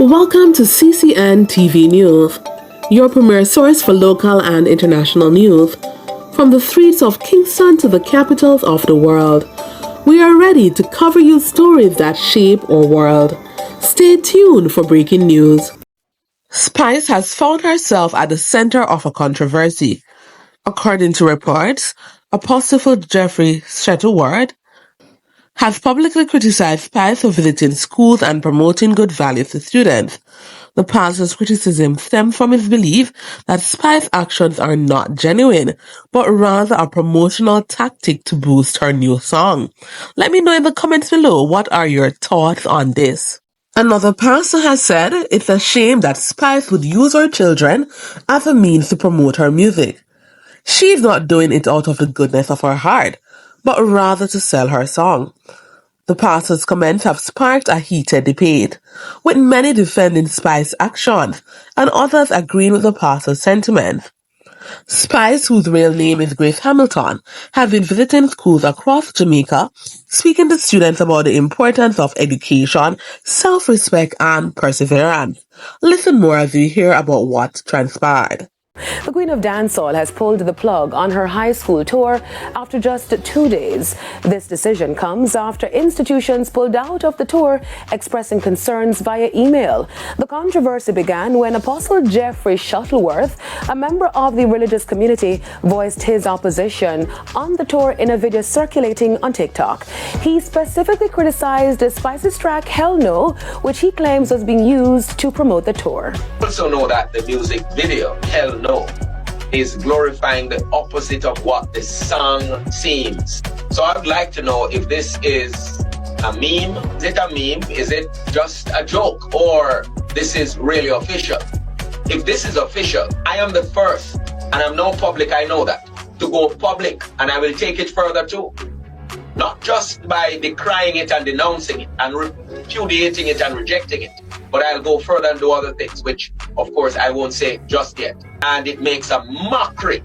Welcome to CCN TV News, your premier source for local and international news. From the streets of Kingston to the capitals of the world, we are ready to cover you stories that shape our world. Stay tuned for breaking news. Spice has found herself at the center of a controversy. According to reports, Apostle Jeffrey Shuttleworth has publicly criticized Spice for visiting schools and promoting good values to students. The pastor's criticism stems from his belief that Spice's actions are not genuine, but rather a promotional tactic to boost her new song. Let me know in the comments below, what are your thoughts on this? Another pastor has said it's a shame that Spice would use her children as a means to promote her music. She's not doing it out of the goodness of her heart, but rather to sell her song. The pastor's comments have sparked a heated debate, with many defending Spice's actions and others agreeing with the pastor's sentiments. Spice, whose real name is Grace Hamilton, has been visiting schools across Jamaica, speaking to students about the importance of education, self-respect, and perseverance. Listen more as we hear about what transpired. The Queen of Dancehall has pulled the plug on her high school tour after just 2 days. This decision comes after institutions pulled out of the tour, expressing concerns via email. The controversy began when Apostle Jeffrey Shuttleworth, a member of the religious community, voiced his opposition on the tour in a video circulating on TikTok. He specifically criticized Spice's track Hell No, which he claims was being used to promote the tour. Also know that the music video, Hell No, is glorifying the opposite of what the song seems. So I'd like to know if this is a meme. Is it a meme? Is it just a joke? Or this is really official? If this is official, I am the first, and I'm no public, I know that, to go public, and I will take it further too. Not just by decrying it and denouncing it and repudiating it and rejecting it, but I'll go further and do other things, which of course I won't say just yet. And it makes a mockery,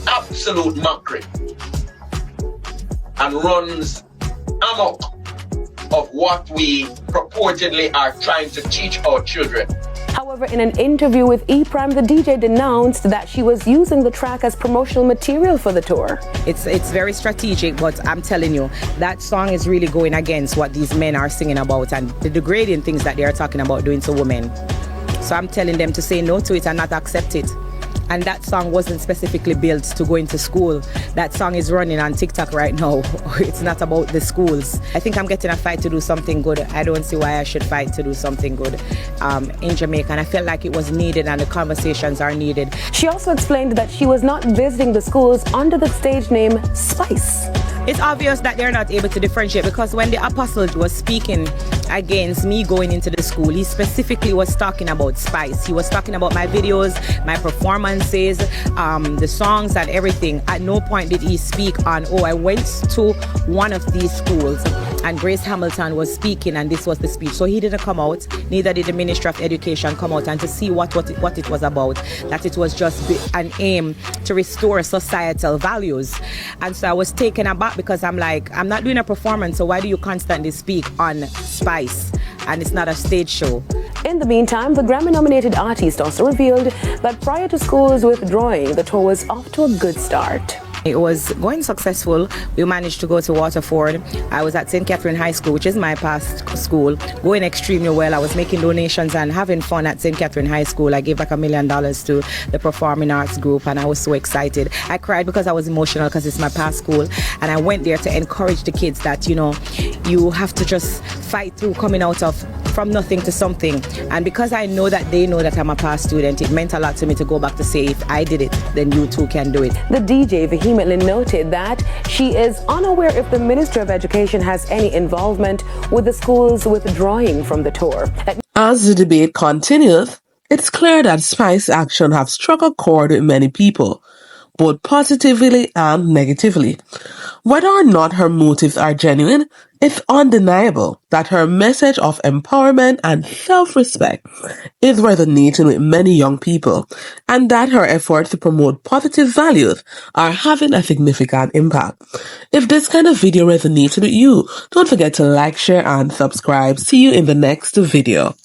absolute mockery, and runs amok of what we purportedly are trying to teach our children. However, in an interview with E-Prime, the DJ denounced that she was using the track as promotional material for the tour. It's very strategic, but I'm telling you, that song is really going against what these men are singing about and the degrading things that they are talking about doing to women. So I'm telling them to say no to it and not accept it. And that song wasn't specifically built to go into school. That song is running on TikTok right now. It's not about the schools. I think I'm getting a fight to do something good. I don't see why I should fight to do something good in Jamaica. And I felt like it was needed and the conversations are needed. She also explained that she was not visiting the schools under the stage name Spice. It's obvious that they're not able to differentiate, because when the apostle was speaking against me going into the school, he specifically was talking about Spice. He was talking about my videos, my performances, the songs and everything. At no point did he speak on, oh, I went to one of these schools and Grace Hamilton was speaking and this was the speech. So he didn't come out, neither did the Ministry of Education come out and to see what it was about, that it was just an aim to restore societal values. And so I was taken aback, because I'm like, I'm not doing a performance, so why do you constantly speak on Spice? And it's not a stage show. In the meantime, the Grammy-nominated artist also revealed that prior to schools withdrawing, the tour was off to a good start. It was going successful. We managed to go to Waterford. I was at St. Catherine High School, which is my past school, going extremely well. I was making donations and having fun at St. Catherine High School. I gave like $1 million to the Performing Arts group, and I was so excited. I cried because I was emotional, because it's my past school, and I went there to encourage the kids that, you know, you have to just fight through coming out of from nothing to something. And because I know that they know that I'm a past student, it meant a lot to me to go back to say, if I did it, then you too can do it. The DJ vehemently noted that she is unaware if the Ministry of Education has any involvement with the schools withdrawing from the tour. As the debate continues, it's clear that Spice's actions have struck a chord with many people, both positively and negatively. Whether or not her motives are genuine, it's undeniable that her message of empowerment and self-respect is resonating with many young people, and that her efforts to promote positive values are having a significant impact. If this kind of video resonated with you, don't forget to like, share, and subscribe. See you in the next video.